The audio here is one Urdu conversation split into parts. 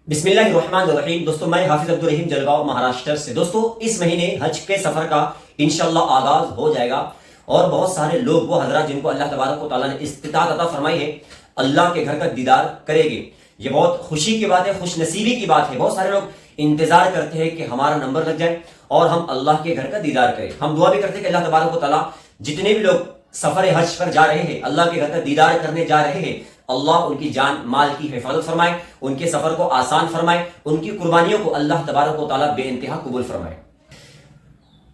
بسم اللہ الرحمن الرحیم۔ دوستو میں حافظ عبدالرحیم جلگاؤں مہاراشٹر سے۔ دوستو اس مہینے حج کے سفر کا انشاءاللہ آغاز ہو جائے گا اور بہت سارے لوگ وہ حضرات جن کو اللہ تبارک و تعالیٰ نے استطاعت عطا فرمائی ہے اللہ کے گھر کا دیدار کرے گے۔ یہ بہت خوشی کی بات ہے، خوش نصیبی کی بات ہے۔ بہت سارے لوگ انتظار کرتے ہیں کہ ہمارا نمبر لگ جائے اور ہم اللہ کے گھر کا دیدار کریں۔ ہم دعا بھی کرتے ہیں کہ اللہ تبارک و تعالیٰ جتنے بھی لوگ سفر حج پر جا رہے ہیں، اللہ کے گھر کا دیدار کرنے جا رہے ہیں، اللہ ان کی جان مال کی حفاظت فرمائے، ان کے سفر کو آسان فرمائے، ان کی قربانیوں کو اللہ تبارک و تعالیٰ بے انتہا قبول فرمائے۔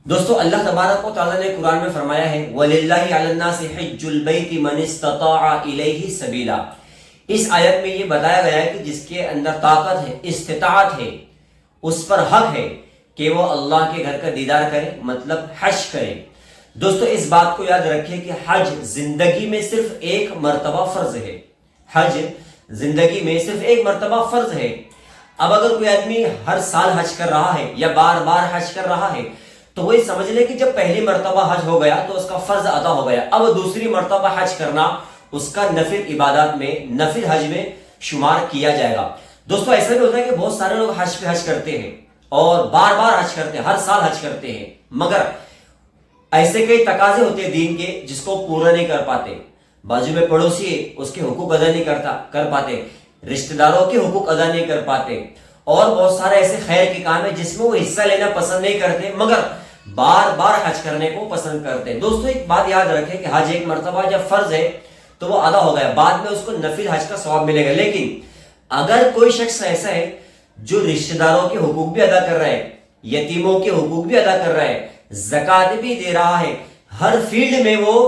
دوستو اللہ تبارک و تعالیٰ نے قرآن میں فرمایا ہے وَلِلَّهِ عَلَى النَّاسِ حِجُّ الْبَيْتِ مَنِ اسْتَطَاعَ إِلَيْهِ سَبِيلًا۔ اس آیت میں یہ بتایا گیا ہے کہ جس کے اندر طاقت ہے، استطاعت ہے، اس پر حق ہے کہ وہ اللہ کے گھر کا دیدار کرے، مطلب حج کرے۔ دوستو اس بات کو یاد رکھیں کہ حج زندگی میں صرف ایک مرتبہ فرض ہے۔ حج زندگی میں صرف ایک مرتبہ فرض ہے۔ اب اگر کوئی آدمی ہر سال حج کر رہا ہے یا بار بار حج کر رہا ہے تو وہی سمجھ لے کہ جب پہلی مرتبہ حج ہو گیا تو اس کا فرض ادا ہو گیا، اب دوسری مرتبہ حج کرنا اس کا نفل عبادات میں، نفل حج میں شمار کیا جائے گا۔ دوستو ایسا بھی ہوتا ہے کہ بہت سارے لوگ حج پہ حج کرتے ہیں اور بار بار حج کرتے ہیں، ہر سال حج کرتے ہیں، مگر ایسے کئی تقاضے ہوتے ہیں دین کے جس کو پورا نہیں کر پاتے۔ بازو میں پڑوسی ہے، اس کے حقوق ادا نہیں کر پاتے، رشتہ داروں کے حقوق ادا نہیں کر پاتے، اور بہت سارے ایسے خیر کے کام ہیں جس میں وہ حصہ لینا پسند نہیں کرتے مگر بار بار حج کرنے کو پسند کرتے ہیں۔ دوستو ایک بات یاد رکھیں کہ حج ایک مرتبہ جب فرض ہے تو وہ ادا ہو گیا، بعد میں اس کو نفل حج کا ثواب ملے گا۔ لیکن اگر کوئی شخص ایسا ہے جو رشتہ داروں کے حقوق بھی ادا کر رہا ہے، یتیموں کے حقوق بھی ادا کر رہا ہے، زکوٰۃ بھی دے رہا ہے، ہر فیلڈ میں وہ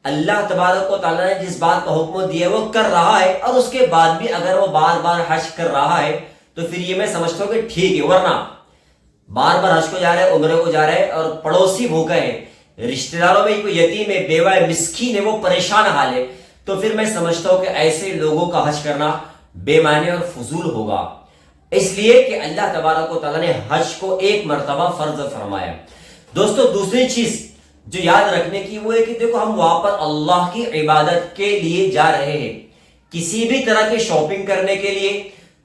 اللہ تبارک و تعالیٰ نے جس بات کا حکم دیا وہ کر رہا ہے، اور اس کے بعد بھی اگر وہ بار بار حج کر رہا ہے تو پھر یہ میں سمجھتا ہوں کہ ٹھیک ہے، ورنہ بار بار حج کو جا رہا ہے، عمرے کو جا رہا ہے اور پڑوسی بھوکا ہے، رشتہ داروں میں کوئی یتیم ہے، بیوہ ہے، مسکین ہے، وہ پریشان حال ہے، تو پھر میں سمجھتا ہوں کہ ایسے لوگوں کا حج کرنا بے معنی اور فضول ہوگا، اس لیے کہ اللہ تبارک و تعالیٰ نے حج کو ایک مرتبہ فرض فرمایا۔ دوستو دوسری چیز جو یاد رکھنے کی وہ ہے کہ دیکھو ہم وہاں پر اللہ کی عبادت کے لیے جا رہے ہیں، کسی بھی طرح کے شاپنگ کرنے کے لیے،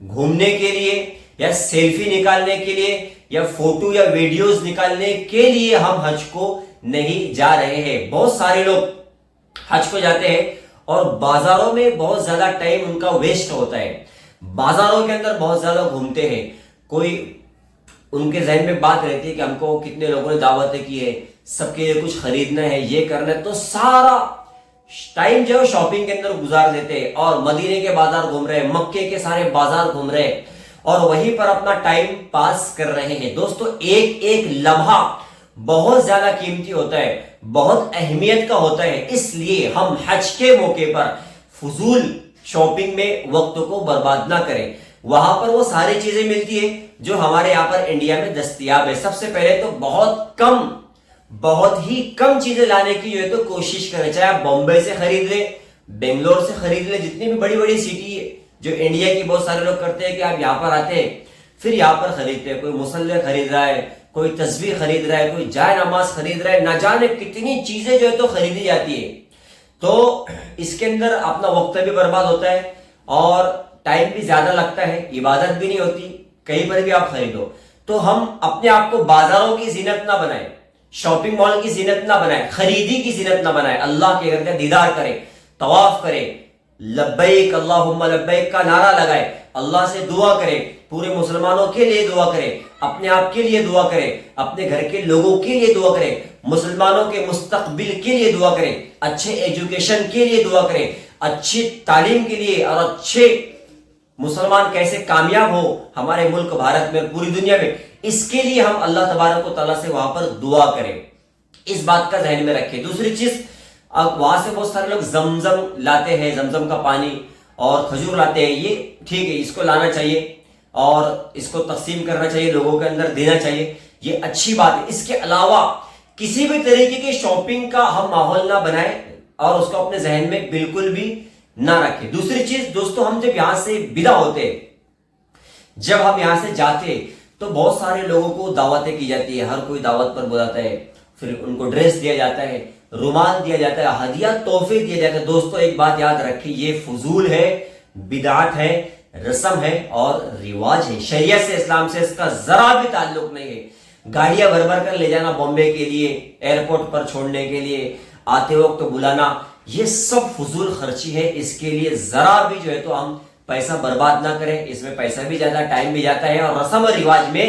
گھومنے کے لیے، یا سیلفی نکالنے کے لیے، یا فوٹو یا ویڈیوز نکالنے کے لیے ہم حج کو نہیں جا رہے ہیں۔ بہت سارے لوگ حج کو جاتے ہیں اور بازاروں میں بہت زیادہ ٹائم ان کا ویسٹ ہوتا ہے، بازاروں کے اندر بہت زیادہ گھومتے ہیں، کوئی ان کے ذہن میں بات رہتی ہے کہ ہم کو کتنے لوگوں نے دعوتیں کی ہے، سب کے لیے کچھ خریدنا ہے، یہ کرنا ہے، تو سارا ٹائم جو ہے شاپنگ کے اندر گزار دیتے ہیں اور مدینے کے بازار گھوم رہے ہیں، مکے کے سارے بازار گھوم رہے ہیں اور وہیں پر اپنا ٹائم پاس کر رہے ہیں۔ دوستو ایک ایک لمحہ بہت زیادہ قیمتی ہوتا ہے، بہت اہمیت کا ہوتا ہے، اس لیے ہم حج کے موقع پر فضول شاپنگ میں وقت کو برباد نہ کریں۔ وہاں پر وہ ساری چیزیں ملتی ہیں جو ہمارے یہاں پر انڈیا میں دستیاب ہے۔ سب سے پہلے تو بہت ہی کم چیزیں لانے کی جو ہے تو کوشش کریں، چاہے آپ بامبے سے خرید لیں، بنگلور سے خرید لیں، جتنی بھی بڑی بڑی سٹی ہے جو انڈیا کی، بہت سارے لوگ کرتے ہیں کہ آپ یہاں پر آتے ہیں پھر یہاں پر خریدتے ہیں، کوئی مصلی خرید رہا ہے، کوئی تسبیح خرید رہا ہے، کوئی جائے نماز خرید رہا ہے، نہ جانے کتنی چیزیں جو ہے تو خریدی جاتی ہے، تو اس کے اندر اپنا وقت بھی برباد ہوتا ہے اور ٹائم بھی زیادہ لگتا ہے، عبادت بھی نہیں ہوتی، کہیں پر بھی آپ خریدو۔ تو ہم اپنے آپ کو بازاروں کی زینت نہ بنائیں، شاپنگ مال کی زینت نہ بنائیں، خریدی کی زینت نہ بنائیں، اللہ کے گھر کا دیدار کریں، طواف کریں، لبیک اللہم لبیک کا نعرہ لگائیں، اللہ سے دعا کریں، پورے مسلمانوں کے لیے دعا کریں، اپنے آپ کے لیے دعا کریں، اپنے گھر کے لوگوں کے لیے دعا کریں، مسلمانوں کے مستقبل کے لیے دعا کریں، اچھے ایجوکیشن کے لیے دعا کریں، اچھی تعلیم کے لیے، اور اچھے مسلمان کیسے کامیاب ہو ہمارے ملک بھارت میں، پوری دنیا میں، اس کے لیے ہم اللہ تبارک و تعالیٰ سے وہاں پر دعا کریں، اس بات کا ذہن میں رکھیں۔ دوسری چیز، اب وہاں سے بہت سارے لوگ زمزم لاتے ہیں، زمزم کا پانی اور کھجور لاتے ہیں، یہ ٹھیک ہے، اس کو لانا چاہیے اور اس کو تقسیم کرنا چاہیے، لوگوں کے اندر دینا چاہیے، یہ اچھی بات ہے۔ اس کے علاوہ کسی بھی طریقے کی شاپنگ کا ہم ماحول نہ بنائیں اور اس کو اپنے ذہن میں بالکل بھی نہ رکھیں۔ دوسری چیز دوستو، ہم جب یہاں سے ودا ہوتے، جب ہم یہاں سے جاتے تو بہت سارے لوگوں کو دعوتیں کی جاتی ہے، ہر کوئی دعوت پر بلاتا ہے، پھر ان کو ڈریس دیا جاتا ہے، رومال دیا جاتا ہے، ہدیہ تحفے دیے جاتے ہیں۔ دوستو ایک بات یاد رکھیں، یہ فضول ہے، بدعت ہے، رسم ہے اور رواج ہے، شریعت سے اسلام سے اس کا ذرا بھی تعلق نہیں ہے۔ گاڑیاں بھر بھر کر لے جانا بامبے کے لیے، ایئرپورٹ پر چھوڑنے کے لیے، آتے وقت بلانا، یہ سب فضول خرچی ہے۔ اس کے لیے ذرا بھی جو ہے تو ہم پیسہ برباد نہ کریں، اس میں پیسہ بھی جاتا ہے، ٹائم بھی جاتا ہے۔ اور رسم اور رواج میں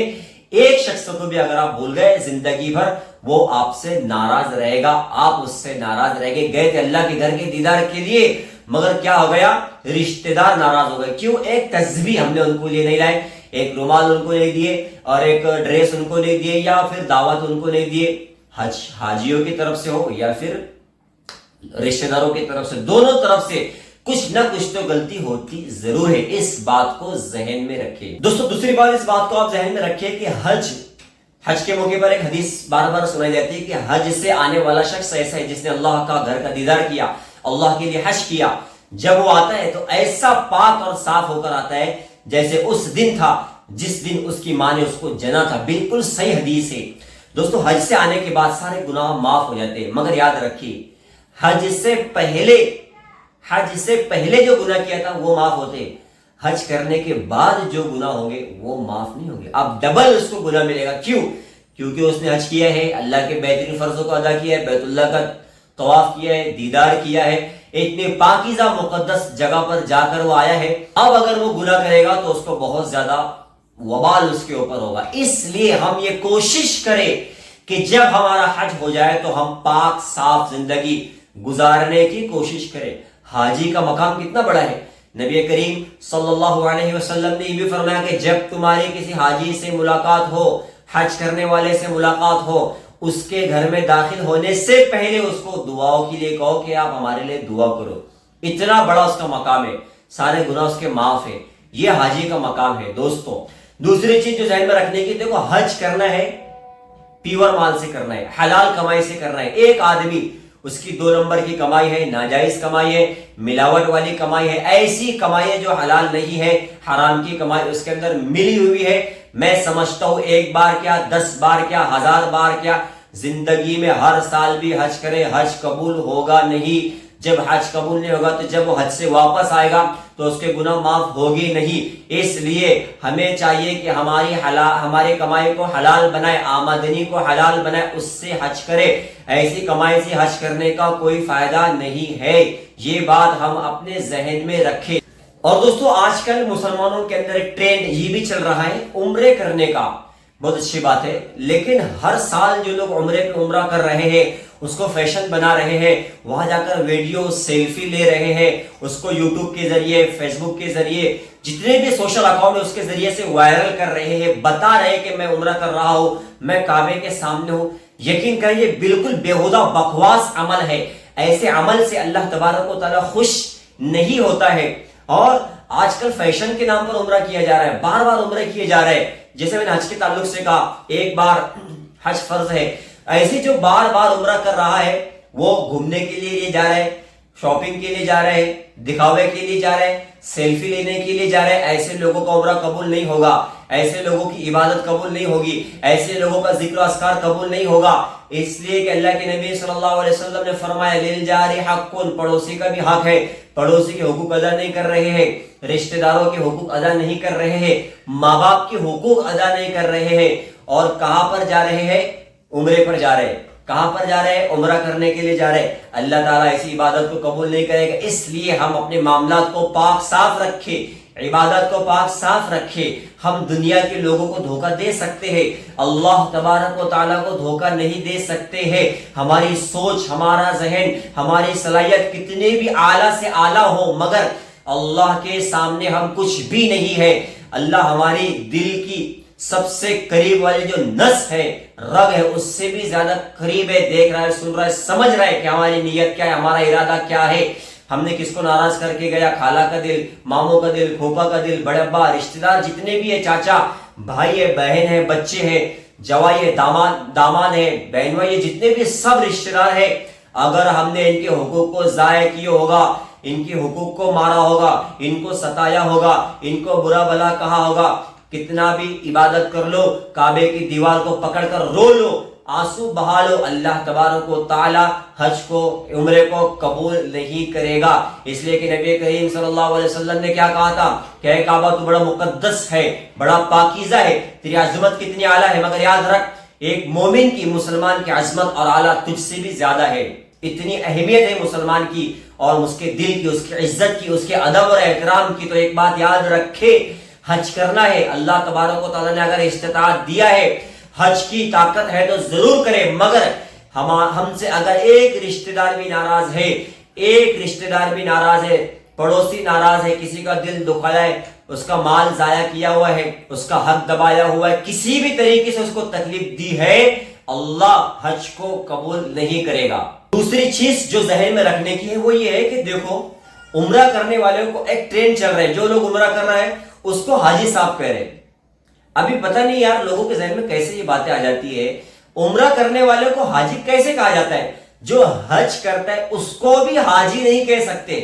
ایک شخص کو بھی اگر آپ بھول گئے زندگی بھر، وہ آپ سے ناراض رہے گا، آپ اس سے ناراض رہے گے۔ گئے تھے اللہ کے گھر کے دیدار کے لیے، مگر کیا ہو گیا؟ رشتہ دار ناراض ہو گئے۔ کیوں؟ ایک تسبیح ہم نے ان کو لیے نہیں لائے، ایک رومال ان کو نہیں دیے، اور ایک ڈریس ان کو نہیں دیے، یا پھر دعوت ان کو نہیں دیے۔ حج حاجیوں کی طرف سے ہو یا پھر رشتہ داروں کی طرف سے، دونوں طرف سے کچھ نہ کچھ تو غلطی ہوتی ضرور ہے۔ اس بات کو ذہن میں رکھیں دوستو۔ دوسری بات اس بات کو آپ ذہن میں رکھیں کہ حج کے موقع پر ایک حدیث بار بار سنائی جاتی ہے کہ حج سے آنے والا شخص ایسا ہے جس نے اللہ کا گھر کا دیدار کیا، اللہ کے لیے حج کیا۔ جب وہ آتا ہے تو ایسا پاک اور صاف ہو کر آتا ہے جیسے اس دن تھا جس دن اس کی ماں نے اس کو جنا تھا۔ بالکل صحیح حدیث ہے دوستو۔ حج سے آنے کے بعد سارے گناہ معاف ہو جاتے ہیں، مگر یاد رکھیے حج سے پہلے جو گناہ کیا تھا وہ معاف ہوتے، حج کرنے کے بعد جو گناہ ہوں گے وہ معاف نہیں ہوں گے۔ اب ڈبل اس کو گناہ ملے گا۔ کیوں؟ کیونکہ اس نے حج کیا ہے، اللہ کے بہترین فرضوں کو ادا کیا ہے، بیت اللہ کا طواف کیا ہے، دیدار کیا ہے، اتنے پاکیزہ مقدس جگہ پر جا کر وہ آیا ہے۔ اب اگر وہ گناہ کرے گا تو اس کو بہت زیادہ وبال اس کے اوپر ہوگا۔ اس لیے ہم یہ کوشش کریں کہ جب ہمارا حج ہو جائے تو ہم پاک صاف زندگی گزارنے کی کوشش کریں۔ حاجی کا مقام کتنا بڑا ہے، نبی کریم صلی اللہ علیہ وسلم نے یہ بھی فرمایا کہ جب تمہاری کسی حاجی سے ملاقات ہو، حج کرنے والے سے ملاقات ہو، اس کے گھر میں داخل ہونے سے پہلے اس کو دعاؤں کے لیے کہو کہ آپ ہمارے لیے دعا کرو۔ اتنا بڑا اس کا مقام ہے، سارے گناہ اس کے معاف ہے۔ یہ حاجی کا مقام ہے دوستو۔ دوسری چیز جو ذہن میں رکھنے کی، دیکھو حج کرنا ہے پیور مال سے کرنا ہے، حلال کمائی سے کرنا ہے۔ ایک آدمی اس کی 2 نمبر کی کمائی ہے، ناجائز کمائی ہے، ملاوٹ والی کمائی ہے، ایسی کمائی ہے جو حلال نہیں ہے، حرام کی کمائی اس کے اندر ملی ہوئی ہے۔ میں سمجھتا ہوں 1 بار کیا، 10 بار کیا، 1000 بار کیا، زندگی میں ہر سال بھی حج کرے، حج قبول ہوگا نہیں۔ جب حج قبول نہیں ہوگا تو جب وہ حج سے واپس آئے گا تو اس کے گناہ معاف ہوگی نہیں۔ اس لیے ہمیں چاہیے کہ ہماری کمائی کو حلال بنائے، آمدنی کو حلال بنائے، اس سے حج کرے۔ ایسی کمائی سے حج کرنے کا کوئی فائدہ نہیں ہے، یہ بات ہم اپنے ذہن میں رکھیں۔ اور دوستو آج کل مسلمانوں کے اندر ایک ٹرینڈ یہ بھی چل رہا ہے عمرے کرنے کا، بہت اچھی بات ہے، لیکن ہر سال جو لوگ عمرے پہ عمرہ کر رہے ہیں اس کو فیشن بنا رہے ہیں، وہاں جا کر ویڈیو سیلفی لے رہے ہیں، اس کو یوٹیوب کے ذریعے، فیس بک کے ذریعے، جتنے بھی سوشل اکاؤنٹ اس کے ذریعے سے وائرل کر رہے ہیں، بتا رہے ہیں کہ میں عمرہ کر رہا ہوں، میں کعبے کے سامنے ہوں۔ یقین کریں یہ بالکل بیہودہ بکواس عمل ہے۔ ایسے عمل سے اللہ تبارک و تعالیٰ خوش نہیں ہوتا ہے۔ اور آج کل فیشن کے نام پر عمرہ کیا جا رہا ہے، بار بار عمرے کیے جا رہے ہیں۔ جیسے میں نے حج کے تعلق سے کہا 1 بار حج فرض ہے، ایسے جو بار بار عمرہ کر رہا ہے وہ گھومنے کے لیے جا رہے ہیں، شاپنگ کے لیے جا رہے ہیں، دکھاوے کے لیے جا رہے ہیں، سیلفی لینے کے لیے جا رہے ہیں۔ ایسے لوگوں کا عمرہ قبول نہیں ہوگا، ایسے لوگوں کی عبادت قبول نہیں ہوگی، ایسے لوگوں کا ذکر و اذکار قبول نہیں ہوگا۔ اس لیے کہ اللہ کے نبی صلی اللہ علیہ وسلم نے فرمایا للجار حق، پڑوسی کا بھی حق ہے، پڑوسی کے حقوق ادا نہیں کر رہے ہیں، رشتہ داروں کے حقوق ادا نہیں کر رہے ہیں، ماں باپ کے حقوق ادا نہیں کر رہے ہیں، اور کہاں پر جا رہے ہیں؟ عمرے پر جا رہے ہیں۔ کہاں پر جا رہے ہیں؟ عمرہ کرنے کے لیے جا رہے ہیں۔ اللہ تعالیٰ ایسی عبادت کو قبول نہیں کرے گا۔ اس لیے ہم اپنے معاملات کو پاک صاف رکھیں، عبادت کو پاک صاف رکھیں۔ ہم دنیا کے لوگوں کو دھوکہ دے سکتے ہیں، اللہ تبارک و تعالیٰ کو دھوکہ نہیں دے سکتے ہیں۔ ہماری سوچ، ہمارا ذہن، ہماری صلاحیت کتنے بھی اعلیٰ سے اعلیٰ ہو، مگر اللہ کے سامنے ہم کچھ بھی نہیں ہے۔ اللہ ہماری دل کی سب سے قریب والی جو نس ہے، رگ ہے، اس سے بھی زیادہ قریب ہے، دیکھ رہا ہے، سن رہا ہے، سمجھ رہا ہے کہ ہماری نیت کیا ہے، ہمارا ارادہ کیا ہے، ہم نے کس کو ناراض کر کے گیا، خالہ کا دل، ماموں کا دل، پھوپھا کا دل، بڑے ابا، رشتہ دار جتنے بھی ہیں، چاچا، بھائی ہے، بہن ہے، بچے ہیں، جوائی ہے، داماد ہے، بہن بھائی، جتنے بھی سب رشتہ دار ہیں، اگر ہم نے ان کے حقوق کو ضائع کیا ہوگا، ان کے حقوق کو مارا ہوگا، ان کو ستایا ہوگا، ان کو برا بھلا کہا ہوگا، کتنا بھی عبادت کر لو، کعبے کی دیوار کو پکڑ کر رو لو، آنسو بہا لو، اللہ تبارک و تعالی حج کو عمرے کو قبول نہیں کرے گا۔ اس لیے کہ نبی کریم صلی اللہ علیہ وسلم نے کیا کہا تھا کہ اے کعبہ تو بڑا مقدس ہے، بڑا پاکیزہ ہے، تیری عظمت کتنی اعلیٰ ہے، مگر یاد رکھ ایک مومن کی، مسلمان کی عظمت اور اعلیٰ تجھ سے بھی زیادہ ہے۔ اتنی اہمیت ہے مسلمان کی اور اس کے دل کی، اس کی عزت کی، اس کے ادب اور احترام کی۔ تو ایک بات یاد رکھے، حج کرنا ہے، اللہ تبارک و تعالیٰ نے اگر استطاعت دیا ہے، حج کی طاقت ہے تو ضرور کرے، مگر ہم سے اگر ایک رشتہ دار بھی ناراض ہے، ایک رشتہ دار بھی ناراض ہے، پڑوسی ناراض ہے، کسی کا دل دکھایا ہے، اس کا مال ضائع کیا ہوا ہے، اس کا حق دبایا ہوا ہے، کسی بھی طریقے سے اس کو تکلیف دی ہے، اللہ حج کو قبول نہیں کرے گا۔ دوسری چیز جو ذہن میں رکھنے کی ہے وہ یہ ہے کہ دیکھو، عمرہ کرنے والوں کو ایک ٹرینڈ چل رہا ہے، جو لوگ عمرہ کر رہے ہیں اس کو حاجی صاحب کہہ رہے ہیں۔ ابھی پتہ نہیں یار لوگوں کے ذہن میں کیسے یہ باتیں آ جاتی ہے، عمرہ کرنے والے کو حاجی کیسے کہا جاتا ہے؟ جو حج کرتا ہے اس کو بھی حاجی نہیں کہہ سکتے۔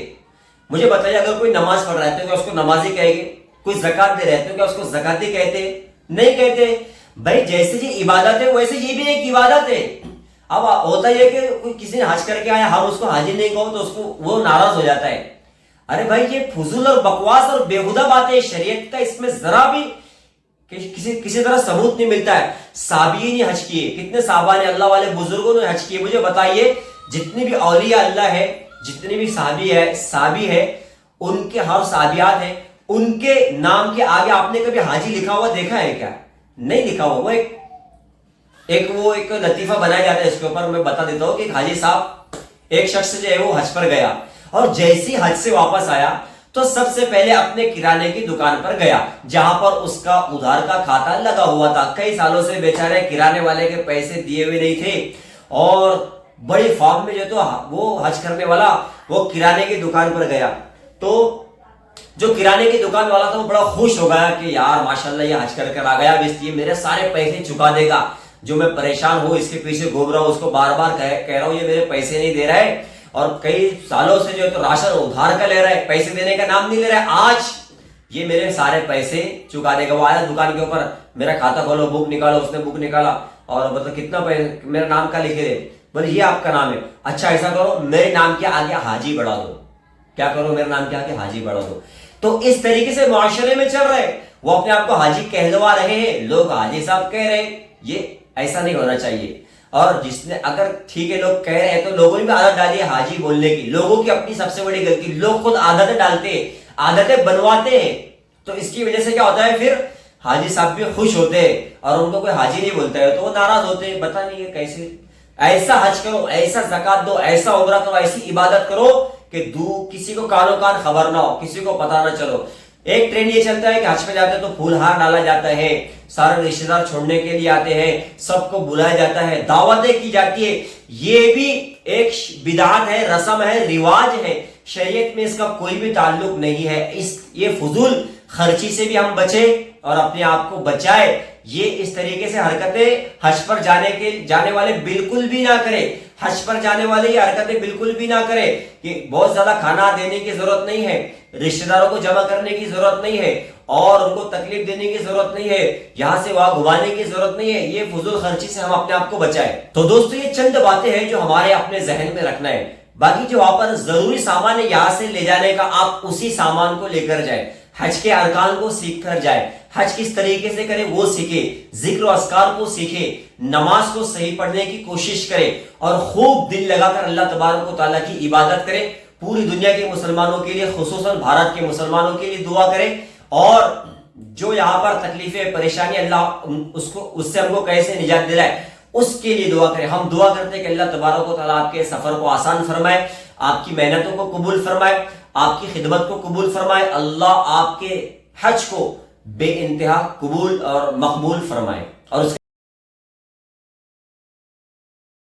مجھے بتائیے، اگر کوئی نماز پڑھ رہا ہے تو کیا اس کو نمازی کہے گے؟ کوئی زکات دے رہے ہیں تو کیا اس کو زکاتی کہتے؟ نہیں کہتے۔ بھائی جیسے یہ عبادت ہے ویسے یہ بھی ایک عبادت ہے۔ اب ہوتا یہ کہ کوئی کسی نے حج کر کے آیا، ہم اس کو حاجی نہیں کہو تو اس کو وہ ناراض ہو جاتا ہے۔ ارے بھائی یہ فضول اور بکواس اور بےہودہ باتیں، شریعت کا اس میں ذرا بھی کسی طرح ثبوت نہیں ملتا ہے۔ صحابی نے حج کیے، کتنے صحابہ نے، اللہ والے بزرگوں نے حج کیے۔ مجھے بتائیے جتنی بھی اولیاء اللہ ہے، جتنے بھی صحابی ہے، ان کے ہر صحابیات ہیں، ان کے نام کے آگے آپ نے کبھی حاجی لکھا ہوا دیکھا ہے کیا؟ نہیں لکھا ہوا۔ وہ ایک لطیفہ بنایا جاتا ہے، اس کے اوپر میں بتا دیتا ہوں کہ ایک حاجی صاحب، ایک شخص جو ہے وہ حج پر گیا اور جیسی حج سے واپس آیا تو سب سے پہلے اپنے کرانے کی دکان پر گیا، جہاں پر اس کا ادھار کا کھاتا لگا ہوا تھا۔ کئی سالوں سے بیچارے کرانے والے کے پیسے دیے ہوئے نہیں تھے، اور بڑی فارم میں جو تو وہ حج کرنے والا وہ کرانے کی دکان پر گیا، تو جو کرانے کی دکان والا تھا وہ بڑا خوش ہو گیا کہ یار ماشاءاللہ یہ حج کر آ گیا، اب اس لیے میرے سارے پیسے چکا دے گا، جو میں پریشان ہوں اس کے پیچھے گھوم رہا ہوں، اس کو بار بار کہہ رہا ہوں یہ میرے پیسے نہیں دے رہا ہے، اور کئی سالوں سے جو تو راشن ادھار کا لے رہا ہے، پیسے دینے کا نام نہیں لے رہا ہے، آج یہ میرے سارے پیسے چکا دے گا۔ وہ آیا دکان کے اوپر، میرا کھاتا کھولو، بک نکالو، اس نے بک نکالا اور مطلب کتنا پیسے، میرا نام کا لکھے دے، بولے یہ آپ کا نام ہے، اچھا ایسا کرو میرے نام کے آگے حاجی بڑھا دو، کیا کرو میرے نام کے آگے حاجی بڑھا دو۔ تو اس طریقے سے معاشرے میں چل رہے، وہ اپنے آپ کو حاجی کہلوا رہے ہیں، لوگ حاجی صاحب کہہ رہے ہیں، یہ ایسا نہیں ہونا چاہیے۔ اور جس نے اگر ٹھیک ہے لوگ کہہ رہے ہیں تو لوگوں نے بھی عادت ڈالی ہے حاجی بولنے کی، لوگوں کی اپنی سب سے بڑی غلطی، لوگ خود عادتیں ڈالتے ہیں، عادتیں بنواتے ہیں، تو اس کی وجہ سے کیا ہوتا ہے، پھر حاجی صاحب بھی خوش ہوتے ہیں اور ان کو کوئی حاجی نہیں بولتا ہے تو وہ ناراض ہوتے ہیں، پتہ نہیں ہے کیسے۔ ایسا حج کرو، ایسا زکات دو، ایسا عمرہ کرو، ایسی عبادت کرو کہ کسی کو کانوں کان خبر نہ ہو، کسی کو پتہ نہ چلو۔ ایک ٹرینڈ یہ چلتا ہے کہ حج پہ جاتے ہیں تو پھول ہار ڈالا جاتا ہے، سارے رشتہ دار چھوڑنے کے لیے آتے ہیں، سب کو بلایا جاتا ہے، دعوتیں کی جاتی ہے، یہ بھی ایک بدعت ہے، رسم ہے، رواج ہے، شریعت میں اس کا کوئی بھی تعلق نہیں ہے۔ یہ فضول خرچی سے بھی ہم بچے اور اپنے آپ کو بچائے۔ یہ اس طریقے سے حرکتیں حج پر جانے والے بالکل بھی نہ کرے، حج پر جانے والے یہ حرکتیں بالکل بھی نہ کرے کہ بہت زیادہ کھانا دینے کی ضرورت نہیں ہے، رشتہ داروں کو جمع کرنے کی ضرورت نہیں ہے، اور ان کو تکلیف دینے کی ضرورت نہیں ہے، یہاں سے وہاں گھمانے کی ضرورت نہیں ہے۔ یہ فضول خرچی سے ہم اپنے آپ کو بچائیں۔ تو دوستو یہ چند باتیں ہیں جو ہمارے اپنے ذہن میں رکھنا ہے، باقی جو وہاں پر ضروری سامان ہے یہاں سے لے جانے کا، آپ اسی سامان کو لے کر جائیں، حج کے ارکان کو سیکھ کر جائیں، حج کس طریقے سے کرے وہ سیکھے، ذکر و اذکار کو سیکھے، نماز کو صحیح پڑھنے کی کوشش کرے، اور خوب دل لگا کر اللہ تبارک و تعالیٰ کی عبادت کرے، پوری دنیا کے مسلمانوں کے لیے، خصوصاً بھارت کے مسلمانوں کے لیے دعا کرے، اور جو یہاں پر تکلیفیں پریشانی اللہ اس سے ہم کو کیسے نجات دلائے اس کے لیے دعا کرے۔ ہم دعا کرتے ہیں کہ اللہ تبارک و تعالیٰ آپ کے سفر کو آسان فرمائے، آپ کی محنتوں کو قبول فرمائے، آپ کی خدمت کو قبول فرمائے، اللہ آپ کے حج کو بے انتہا قبول اور مقبول فرمائے، اور اس